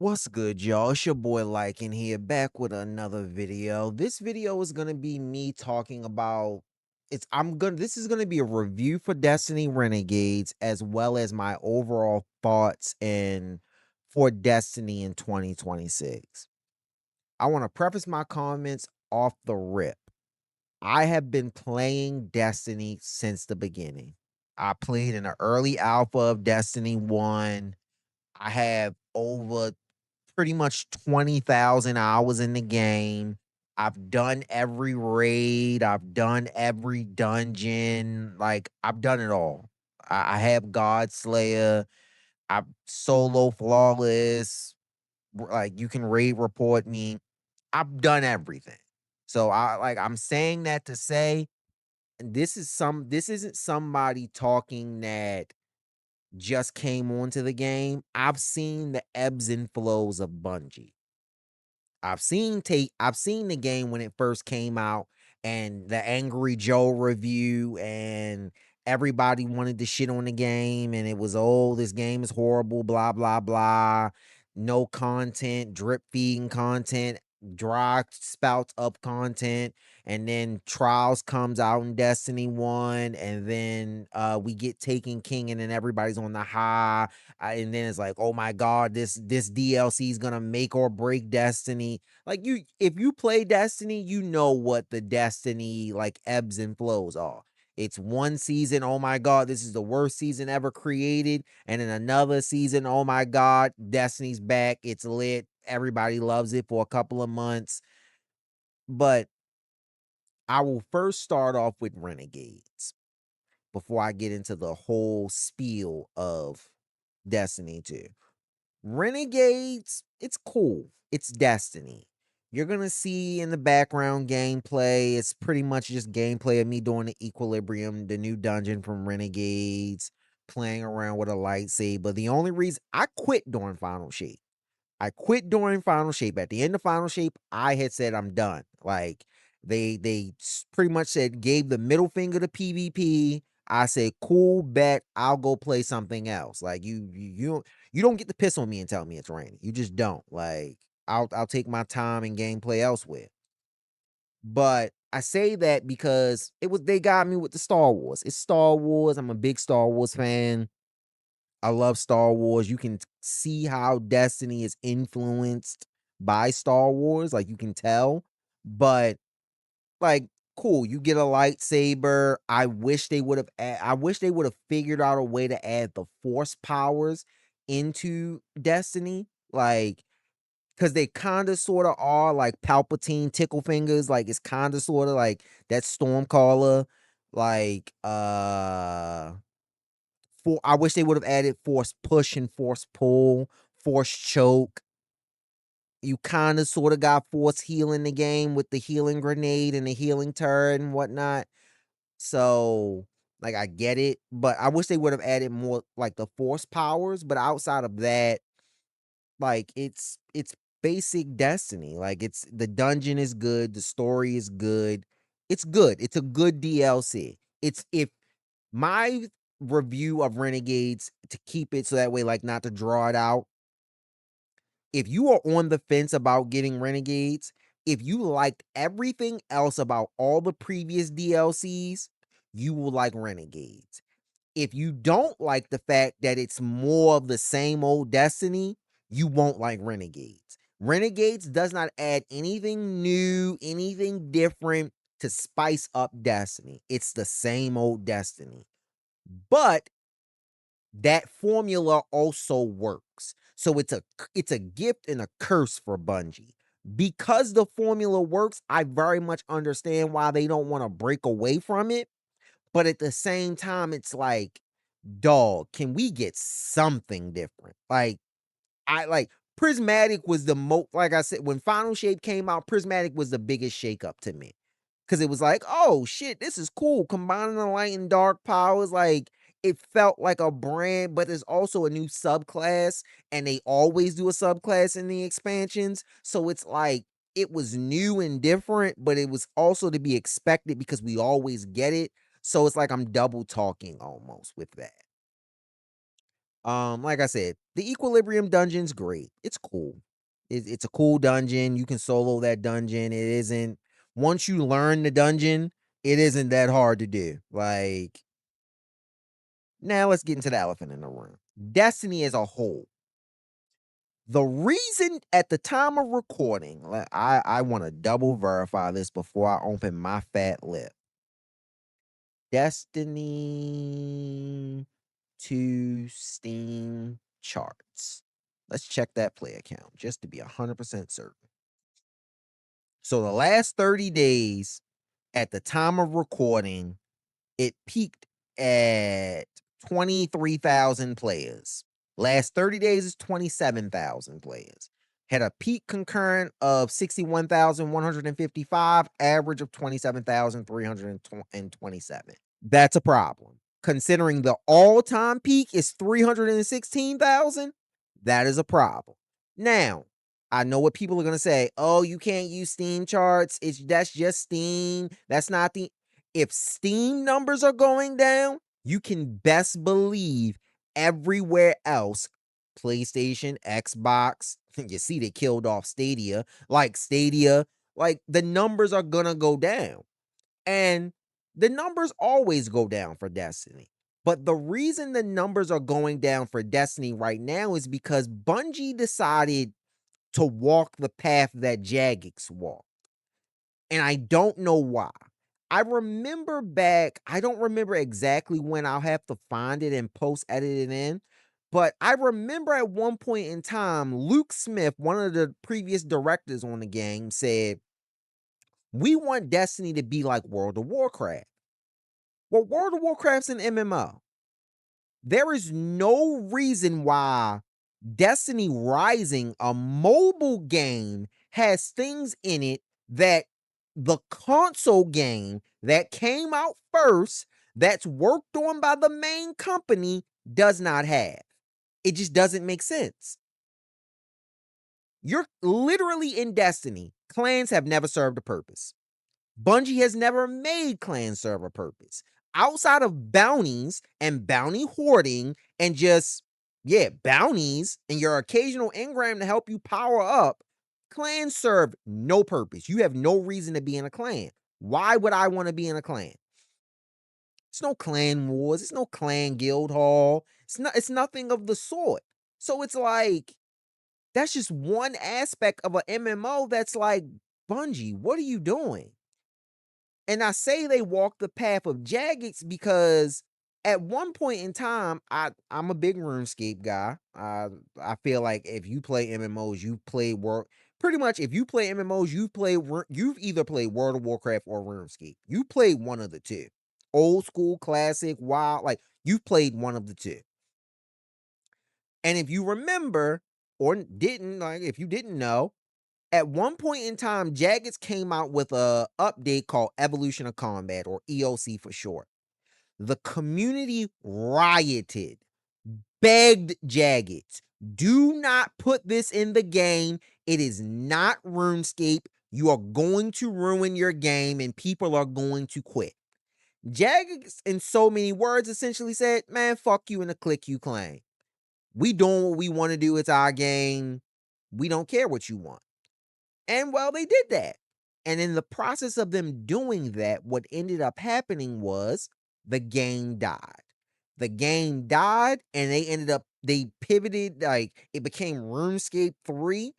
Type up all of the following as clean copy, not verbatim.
What's good, y'all? It's your boy Lycan here, back with another video. This video is gonna be me talking about this is gonna be a review for Destiny Renegades, as well as my overall thoughts and for Destiny in 2026. I want to preface my comments off the rip. I have been playing Destiny since the beginning. I played in the early alpha of Destiny 1. I have over pretty much 20,000 hours in the game. I've done every raid, I've done every dungeon, like I've done it all. I have God Slayer, I'm solo flawless, like you can raid report me. I've done everything. So I'm saying that to say this isn't somebody talking that just came onto the game. I've seen the ebbs and flows of Bungie. I've seen the game when it first came out and the Angry Joe review and everybody wanted to shit on the game and it was, "Oh, this game is horrible, blah blah blah. No content, drip feeding content, dry spouts up content." And then Trials comes out in Destiny 1 and then we get Taken King and then everybody's on the high. And then it's like, "Oh my god, this DLC is gonna make or break Destiny." Like if you play Destiny, you know what the Destiny like ebbs and flows are. It's one season, "Oh my god, this is the worst season ever created." And in another season, "Oh my god, Destiny's back. It's lit. Everybody loves it for a couple of months." But I will first start off with Renegades before I get into the whole spiel of Destiny 2. Renegades, it's cool. It's Destiny. You're gonna see in the background gameplay, it's pretty much just gameplay of me doing the Equilibrium, the new dungeon from Renegades, playing around with a lightsaber. The only reason I quit during Final Shape. I quit during Final Shape. At the end of Final Shape, I had said I'm done. Like pretty much said gave the middle finger to PvP. I said, "Cool, bet I'll go play something else." Like you don't get to piss on me and tell me it's raining. You just don't. Like I'll take my time and gameplay elsewhere. But I say that because they got me with the Star Wars. It's Star Wars. I'm a big Star Wars fan. I love Star Wars. You can see how Destiny is influenced by Star Wars, like, you can tell, but, like, cool, you get a lightsaber. I wish they would've figured out a way to add the Force powers into Destiny, like, because they kinda sorta are like Palpatine tickle fingers, like, it's kinda sorta like that Stormcaller, like, for I wish they would have added force push and force pull, force choke. You kinda sorta got force heal in the game with the healing grenade and the healing turret and whatnot. So, like, I get it, but I wish they would have added more, like, the force powers, but outside of that, like, it's basic Destiny. Like, it's the dungeon is good, the story is good. It's good. It's a good DLC. It's if my review of Renegades, to keep it so that way, like, not to draw it out, if you are on the fence about getting Renegades, if you liked everything else about all the previous DLCs, you will like Renegades. If you don't like the fact that it's more of the same old Destiny, you won't like Renegades. Renegades does not add anything new, anything different to spice up Destiny. It's the same old Destiny. But that formula also works. So it's a gift and a curse for Bungie. Because the formula works, I very much understand why they don't want to break away from it. But at the same time, it's like, dog, can we get something different? Like, I like Prismatic was the most, like I said, when Final Shape came out, Prismatic was the biggest shakeup to me. Cause it was like, "Oh shit, this is cool." Combining the light and dark powers, like, it felt like a brand, but there's also a new subclass, and they always do a subclass in the expansions. So it's like it was new and different, but it was also to be expected because we always get it. So it's like I'm double talking almost with that. Like I said, the Equilibrium dungeon's great. It's cool. It's a cool dungeon. You can solo that dungeon. It isn't once you learn the dungeon, it isn't that hard to do. Like, now let's get into the elephant in the room. Destiny as a whole. The reason at the time of recording, I want to double verify this before I open my fat lip. Destiny to Steam charts. Let's check that play account just to be 100% certain. So the last 30 days at the time of recording, it peaked at 23,000 players. Last 30 days is 27,000 players. Had a peak concurrent of 61,155, average of 27,327. That's a problem. Considering the all-time peak is 316,000, that is a problem. Now, I know what people are going to say. Oh, you can't use Steam charts. That's just Steam. That's not the If Steam numbers are going down, you can best believe everywhere else, PlayStation, Xbox, you see they killed off Stadia, like the numbers are going to go down. And the numbers always go down for Destiny. But the reason the numbers are going down for Destiny right now is because Bungie decided to walk the path that Jagex walked. And I don't know why. I don't remember exactly when. I'll have to find it and post edit it in. But I remember at one point in time, Luke Smith, one of the previous directors on the game, said, "We want Destiny to be like World of Warcraft." Well, World of Warcraft's an MMO. There is no reason why Destiny Rising, a mobile game, has things in it that the console game that came out first, that's worked on by the main company, does not have. It just doesn't make sense. You're literally in Destiny. Clans have never served a purpose. Bungie has never made clans serve a purpose. Outside of bounties and bounty hoarding and just, yeah, bounties and your occasional engram to help you power up, clans serve no purpose. You have no reason to be in a clan. Why would I want to be in a clan? It's no clan wars. It's no clan guild hall. It's nothing of the sort. So it's like, that's just one aspect of a MMO that's like, Bungie, what are you doing? And I say they walk the path of Jagex because at one point in time, I'm a big RuneScape guy. I feel like if you play MMOs, you've played work. Pretty much, if you play MMOs, you've either played World of Warcraft or RuneScape. You played one of the two, old school, classic, wild. Like you've played one of the two. And if you remember or didn't, like if you didn't know, at one point in time, Jagex came out with a update called Evolution of Combat, or EOC for short. The community rioted, begged Jagex, do not put this in the game. It is not RuneScape. You are going to ruin your game and people are going to quit. Jagex, in so many words, essentially said, man, fuck you and the click you claim. We doing what we want to do. It's our game. We don't care what you want. And well, they did that. And in the process of them doing that, what ended up happening was the game died. The game died, and they pivoted, like it became RuneScape 3.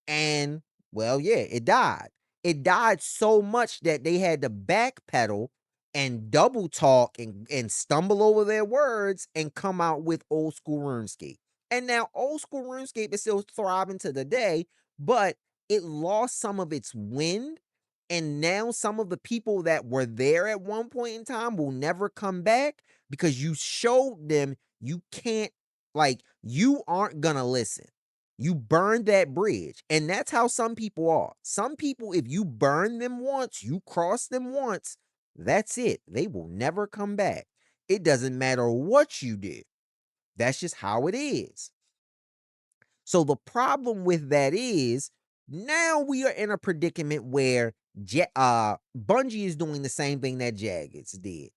And well, yeah, it died. It died so much that they had to backpedal and double talk and stumble over their words and come out with old school RuneScape. And now old school RuneScape is still thriving to the day, but it lost some of its wind, and now some of the people that were there at one point in time will never come back because you showed them you can't, like, you aren't gonna listen. You burned that bridge, and that's how some people are. Some people, if you burn them once, you cross them once, that's it. They will never come back. It doesn't matter what you did. That's just how it is. So the problem with that is now we are in a predicament where Bungie is doing the same thing that Jagex did.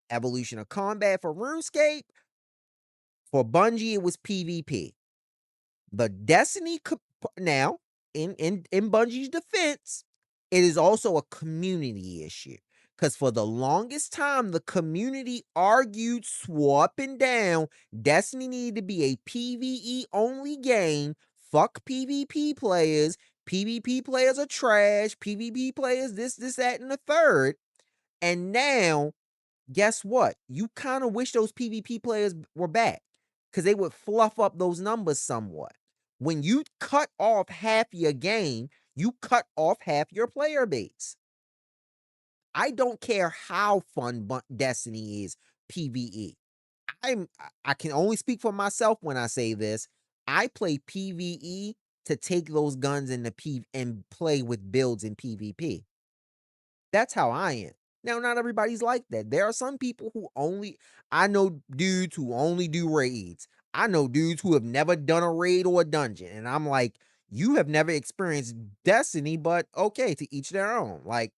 Evolution of Combat for RuneScape, For Bungie, it was PvP. The Destiny now, in Bungie's defense, it is also a community issue. Because for the longest time, the community argued, swore up and down, Destiny needed to be a PvE only game. Fuck PvP players. PvP players are trash. PvP players, this, that, and the third. And now, guess what? You kind of wish those PvP players were back because they would fluff up those numbers somewhat. When you cut off half your game, you cut off half your player base. I don't care how fun Destiny is PvE. I can only speak for myself when I say this. I play PvE to take those guns in the and play with builds in PvP. That's how I am. Now, not everybody's like that. There are some people who only, I know dudes who only do raids. I know dudes who have never done a raid or a dungeon. And I'm like, you have never experienced Destiny, but okay, to each their own. Like,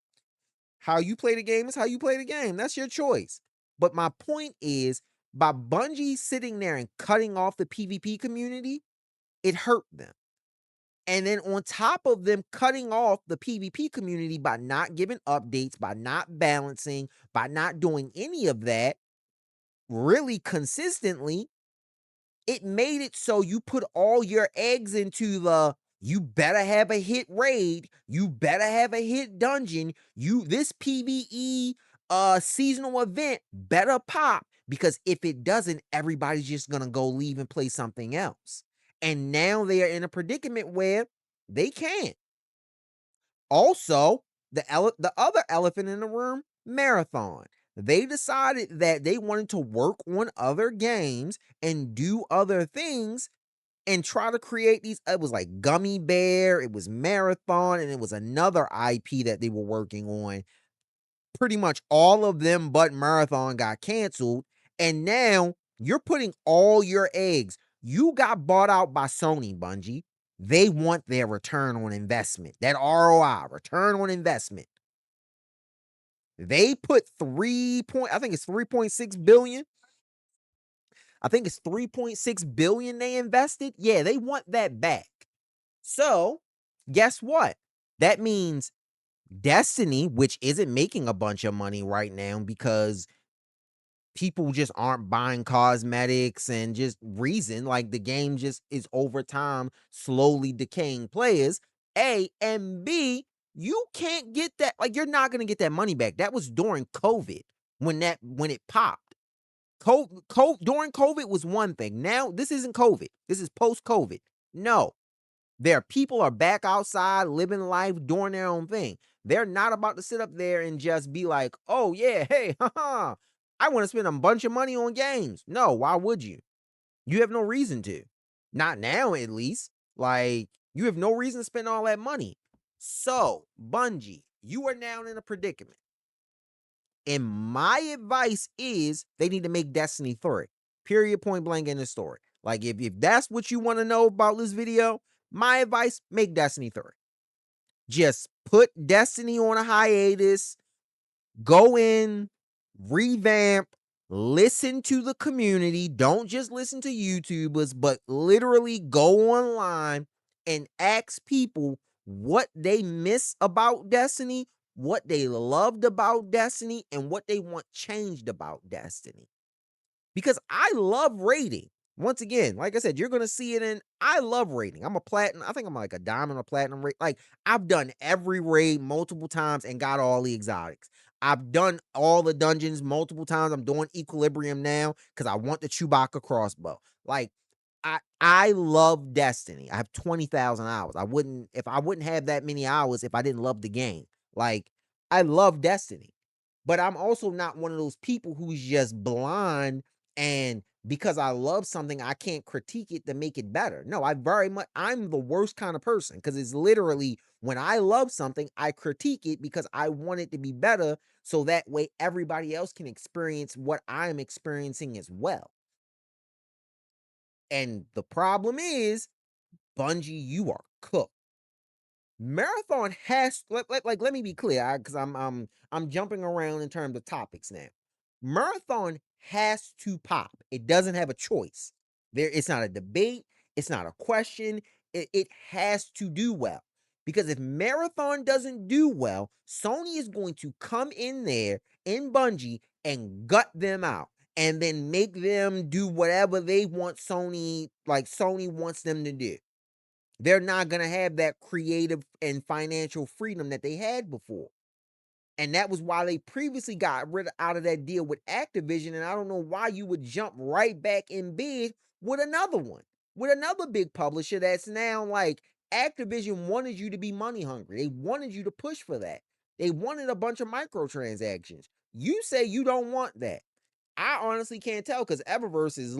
how you play the game is how you play the game. That's your choice. But my point is, by Bungie sitting there and cutting off the PvP community, it hurt them. And then on top of them cutting off the PvP community by not giving updates, by not balancing, by not doing any of that really consistently, it made it so you put all your eggs into the you better have a hit raid, you better have a hit dungeon, this PvE seasonal event better pop, because if it doesn't, everybody's just gonna go leave and play something else. And now they are in a predicament where they can't. Also, the other elephant in the room, Marathon. They decided that they wanted to work on other games and do other things and try to create these. It was like Gummy Bear, it was Marathon, and it was another IP that they were working on. Pretty much all of them but Marathon got canceled. And now you're putting all your eggs. You got bought out by Sony, Bungie. They want their return on investment. That ROI, return on investment. They put I think it's 3.6 billion. I think it's 3.6 billion they invested. Yeah, they want that back. So, guess what? That means Destiny, which isn't making a bunch of money right now because people just aren't buying cosmetics and just reason, like the game just is over time slowly decaying players. A and B, you can't get that, like you're not gonna get that money back. That was during COVID when it popped. During COVID was one thing. Now this isn't COVID. This is post COVID. No, people are back outside living life, doing their own thing. They're not about to sit up there and just be like, oh yeah, hey, haha, I want to spend a bunch of money on games. No, why would you? You have no reason to. Not now, at least. Like, you have no reason to spend all that money. So, Bungie, you are now in a predicament. And my advice is they need to make Destiny 3. Period, point blank in the story. Like, if that's what you want to know about this video, my advice, make Destiny 3. Just put Destiny on a hiatus, go in, revamp, listen to the community. Don't just listen to YouTubers, but literally go online and ask people what they miss about Destiny, what they loved about Destiny, and what they want changed about Destiny. Because I love raiding. Once again, like I said, you're gonna see it in. I love raiding. I'm a platinum. I think I'm like a diamond or platinum raid. Like I've done every raid multiple times and got all the exotics. I've done all the dungeons multiple times. I'm doing Equilibrium now because I want the Chewbacca crossbow. Like I love Destiny. I have 20,000 hours. I wouldn't have that many hours if I didn't love the game. Like I love Destiny. But I'm also not one of those people who's just blind and because I love something, I can't critique it to make it better. No, I'm the worst kind of person because it's literally when I love something, I critique it because I want it to be better so that way everybody else can experience what I'm experiencing as well. And the problem is, Bungie, you are cooked. Marathon has let me be clear because I'm jumping around in terms of topics now. Marathon has to pop. It doesn't have a choice. It's not a debate, it's not a question. It has to do well. Because if Marathon doesn't do well, Sony is going to come in there in Bungie and gut them out and then make them do whatever they want Sony wants them to do. They're not going to have that creative and financial freedom that they had before. And that was why they previously got rid out of that deal with Activision. And I don't know why you would jump right back in bed with another one, with another big publisher that's now like Activision wanted you to be money hungry. They wanted you to push for that. They wanted a bunch of microtransactions. You say you don't want that. I honestly can't tell because Eververse is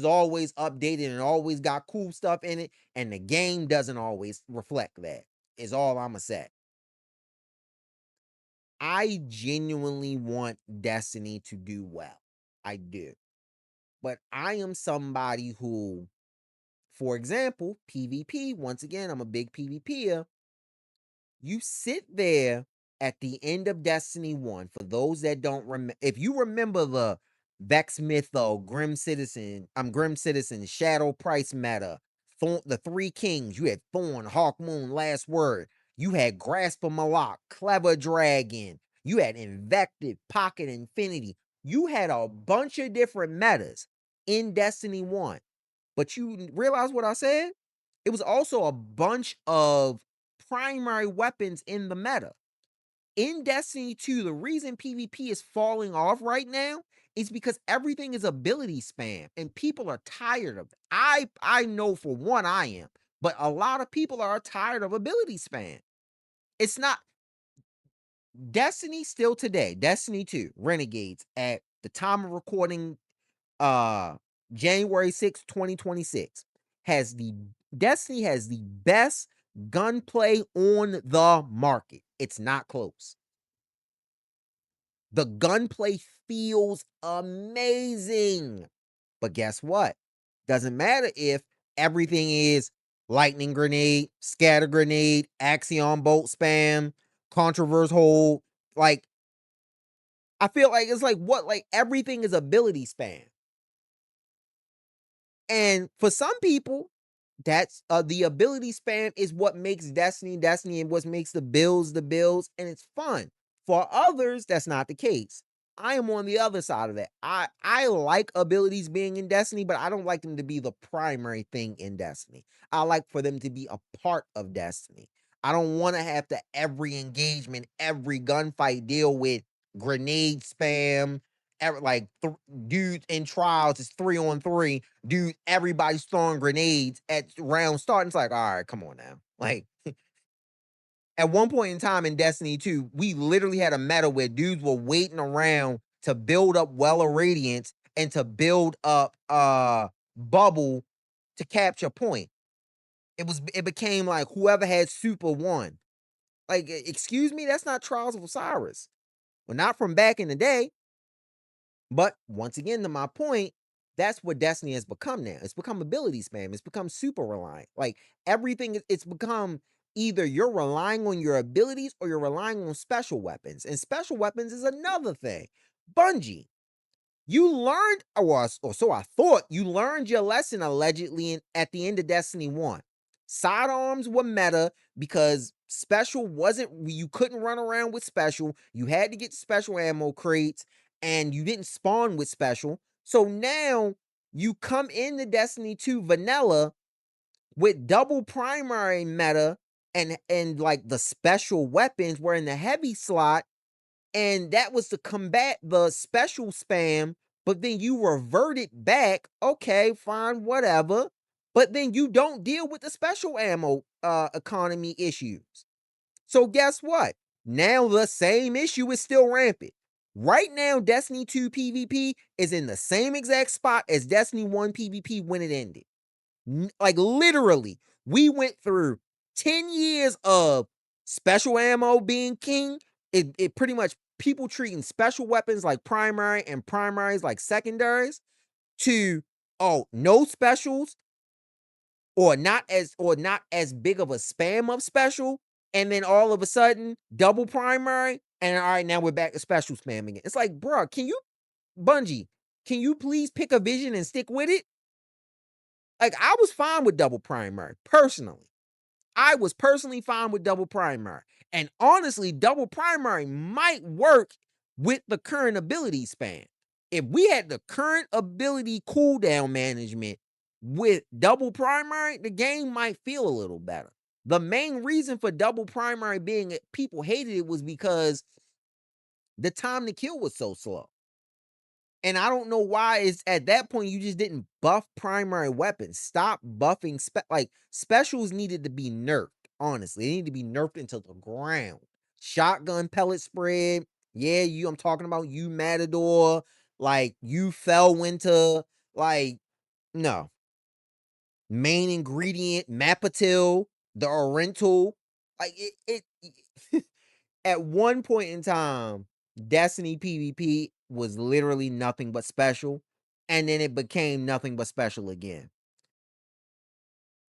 always updated and always got cool stuff in it, and the game doesn't always reflect that. Is all I'ma say. I genuinely want Destiny to do well. I do. But I am somebody who, for example, PvP, once again, I'm a big PvPer. You sit there at the end of Destiny 1, for those that don't remember, if you remember the Vex Mytho, Grim Citizen, Shadow Price meta, the Three Kings, you had Thorn, Hawk Moon, Last Word, you had Grasp of Malak, Clever Dragon, you had Invective, Pocket Infinity, you had a bunch of different metas in Destiny 1. But you realize what I said? It was also a bunch of primary weapons in the meta. In Destiny 2, the reason PvP is falling off right now is because everything is ability spam and people are tired of it. I know for one I am, but a lot of people are tired of ability spam. It's not Destiny still today, Destiny 2, Renegades at the time of recording uh January 6th, 2026 has the Destiny has the best gunplay on the market. It's not close. The gunplay feels amazing. But guess what? Doesn't matter if everything is lightning grenade, scatter grenade, axion bolt spam, controverse hold. Like, I feel like it's like what? Like everything is ability spam. And for some people, that's the ability spam is what makes Destiny Destiny and what makes the builds, and it's fun. For others, that's not the case. I am on the other side of that. I like abilities being in Destiny, but I don't like them to be the primary thing in Destiny. I like for them to be a part of Destiny. I don't want to have to every engagement, every gunfight deal with grenade spam, dudes in trials is 3-on-3. Dude, everybody's throwing grenades at round start. And it's like, all right, come on now. Like, at one point in time in Destiny 2, we literally had a meta where dudes were waiting around to build up Well of Radiance and to build up Bubble to capture point. It became like whoever had super won. Like, excuse me, that's not Trials of Osiris. Well, not from back in the day. But once again, to my point, that's what Destiny has become now. It's become ability spam. It's become super reliant. Like everything, it's become either you're relying on your abilities or you're relying on special weapons. And special weapons is another thing. Bungie, you learned, or so I thought, you learned your lesson allegedly at the end of Destiny 1. Sidearms were meta because special wasn't, you couldn't run around with special. You had to get special ammo crates and you didn't spawn with special. So now you come into Destiny 2 vanilla with double primary meta and like the special weapons were in the heavy slot, and that was to combat the special spam, but then you revert it back. Okay, fine, whatever. But then you don't deal with the special ammo economy issues. So guess what? Now the same issue is still rampant. Right now, Destiny 2 PvP is in the same exact spot as Destiny 1 PvP when it ended. Like literally, we went through 10 years of special ammo being king. It pretty much people treating special weapons like primary and primaries like secondaries to no specials or not as big of a spam of special, and then all of a sudden double primary, and all right, now we're back to special spam again. It's like, bro, Bungie, Can you please pick a vision and stick with it? Like, I was fine with double primary, personally. I was personally fine with double primary. And honestly, double primary might work with the current ability span. If we had the current ability cooldown management with double primary, the game might feel a little better. The main reason for double primary being people hated it was because the time to kill was so slow. And I don't know why it's at that point you just didn't buff primary weapons. Stop buffing like specials needed to be nerfed. Honestly, they need to be nerfed into the ground. Shotgun pellet spread. Yeah, I'm talking about you, Matador. Like you fell winter. Like, no. Main ingredient, Mapatil, the Oriental. Like it at one point in time, Destiny PvP was literally nothing but special, and then it became nothing but special again.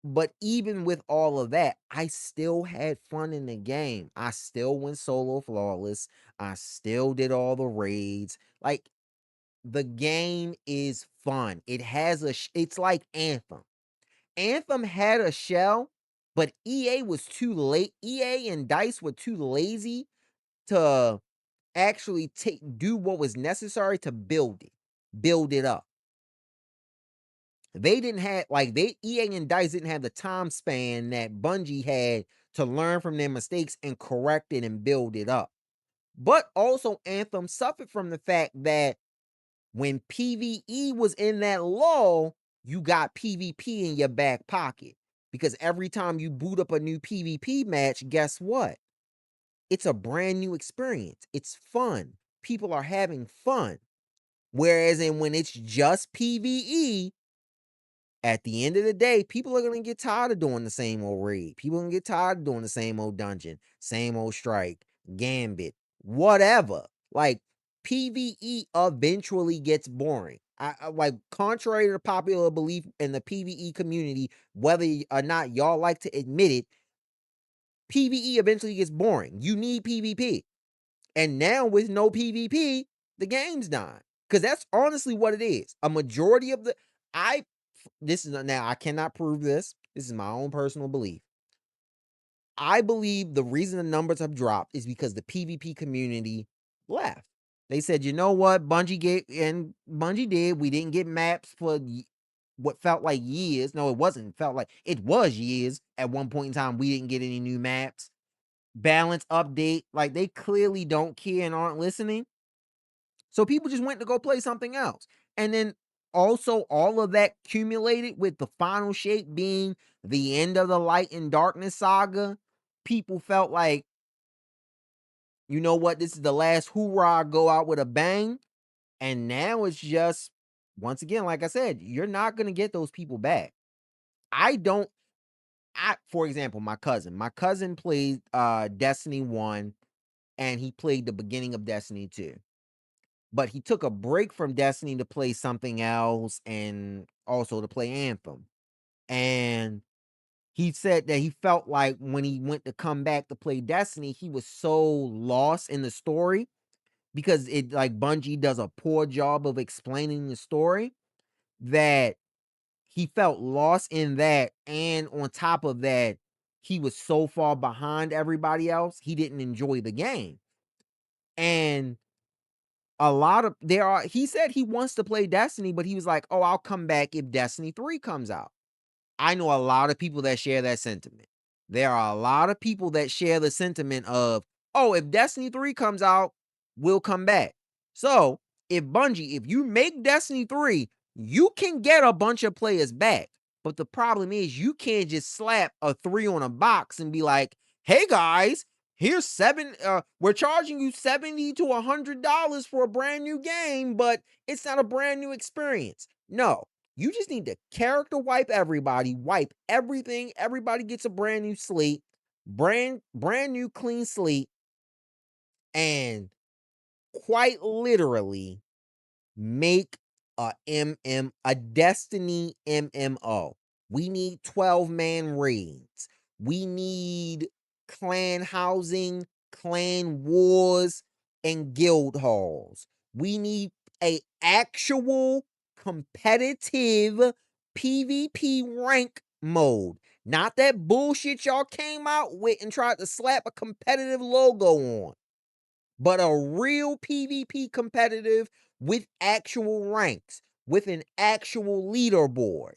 But even with all of that, I still had fun in the game. I still went solo flawless. I still did all the raids. Like, the game is fun. It has it's like Anthem. Anthem had a shell, but EA was too late. EA and DICE were too lazy to actually do what was necessary to build it up. They didn't have EA and DICE didn't have the time span that Bungie had to learn from their mistakes and correct it and build it up. But also Anthem suffered from the fact that when PvE was in that lull, you got PvP in your back pocket. Because every time you boot up a new PvP match, guess what? It's a brand new experience. It's fun. People are having fun. Whereas when it's just PvE, at the end of the day, people are gonna get tired of doing the same old raid. People are gonna get tired of doing the same old dungeon, same old strike, gambit, whatever. Like, PvE eventually gets boring. I like, contrary to popular belief in the PvE community, whether or not y'all like to admit it, PvE eventually gets boring. You need PvP. And now with no PvP, the game's dying. Because that's honestly what it is. A majority of the this is now I cannot prove this. This is my own personal belief. I believe the reason the numbers have dropped is because the PvP community left. They said, you know what, Bungie did. We didn't get maps for what felt like years. No, it wasn't. Felt like it was years. At one point in time, we didn't get any new maps. Balance update. Like, they clearly don't care and aren't listening. So people just went to go play something else. And then also all of that accumulated with the final shape being the end of the Light and Darkness saga. People felt like, you know what, this is the last hoorah, go out with a bang. And now it's just, once again, like I said, you're not going to get those people back. For example, my cousin played Destiny 1 and he played the beginning of Destiny 2. But he took a break from Destiny to play something else and also to play Anthem. And he said that he felt like when he went to come back to play Destiny, he was so lost in the story because it, like, Bungie does a poor job of explaining the story, that he felt lost in that. And on top of that, he was so far behind everybody else, he didn't enjoy the game. And he said he wants to play Destiny, but he was like, "Oh, I'll come back if Destiny 3 comes out." I know a lot of people that share that sentiment. There are a lot of people that share the sentiment of, "Oh, if Destiny 3 comes out, we'll come back." So, if you make Destiny 3, you can get a bunch of players back. But the problem is you can't just slap a 3 on a box and be like, "Hey guys, here's we're charging you $70 to $100 for a brand new game, but it's not a brand new experience." No, you just need to character wipe everybody, wipe everything. Everybody gets a brand new slate, brand new clean slate, and quite literally make a Destiny MMO. We need 12-man raids. We need clan housing, clan wars, and guild halls. We need a actual competitive PvP rank mode. Not that bullshit y'all came out with and tried to slap a competitive logo on, but a real PvP competitive with actual ranks, with an actual leaderboard.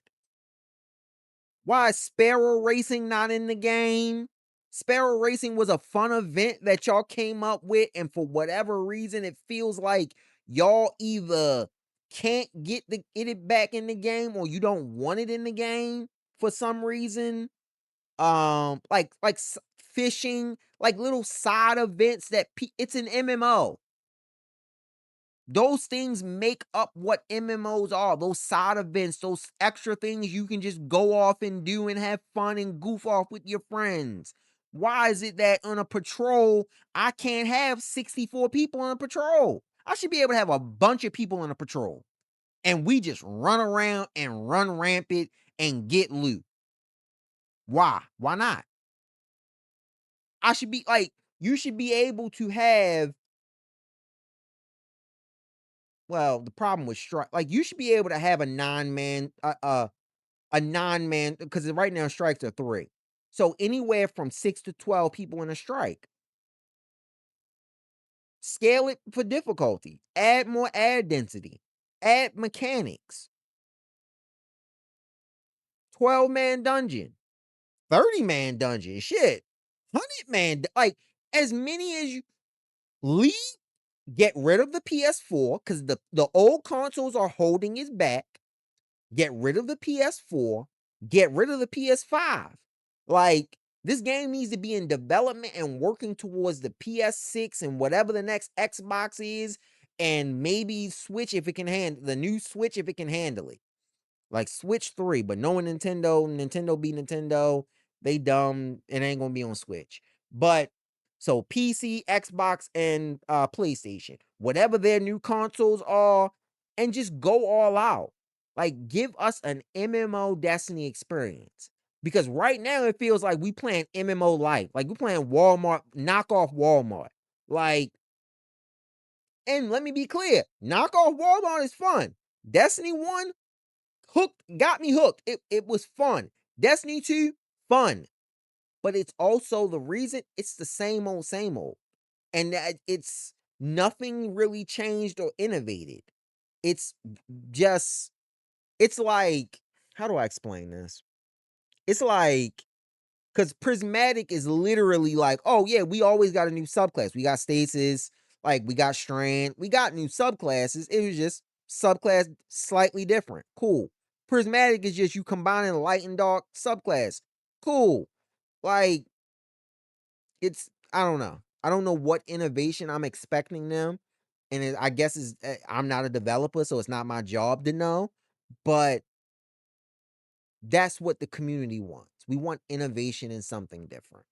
Why is Sparrow Racing not in the game? Sparrow Racing was a fun event that y'all came up with, and for whatever reason, it feels like y'all either can't get it back in the game or you don't want it in the game for some reason. Fishing, like little side events that it's an MMO. Those things make up what MMOs are. Those side events, those extra things you can just go off and do and have fun and goof off with your friends. Why is it that on a patrol, I can't have 64 people on a patrol? I should be able to have a bunch of people on a patrol. And we just run around and run rampant and get loot. Why? Why not? I should be like, you should be able to have, well, the problem with strike, like you should be able to have a non-man, because right now strikes are 3. So anywhere from 6 to 12 people in a strike. Scale it for difficulty. Add more ad density. Add mechanics. 12-man dungeon. 30-man dungeon. Shit. 100-man, like as many as you leave. Get rid of the PS4 because the old consoles are holding its back. Get rid of the PS4, get rid of the PS5. Like, this game needs to be in development and working towards the PS6 and whatever the next Xbox is, and maybe Switch if it can handle the new Switch if it can handle it. Like Switch 3, but knowing Nintendo be Nintendo, they dumb, it ain't gonna be on Switch. But so PC, Xbox, and PlayStation, whatever their new consoles are, and just go all out. Like, give us an MMO Destiny experience. Because right now it feels like we playing MMO life. Like we playing Walmart, knockoff Walmart. Like, and let me be clear, knockoff Walmart is fun. Destiny 1 got me hooked. It was fun. Destiny 2, fun. But it's also the reason it's the same old, same old. And that it's nothing really changed or innovated. It's just, it's like, how do I explain this? It's like, because Prismatic is literally like, oh yeah, we always got a new subclass. We got Stasis, like we got Strand, we got new subclasses. It was just subclass slightly different. Cool. Prismatic is just you combining light and dark subclass. Cool. Like, it's, I don't know. I don't know what innovation I'm expecting them. And I guess I'm not a developer, so it's not my job to know. But that's what the community wants. We want innovation in something different.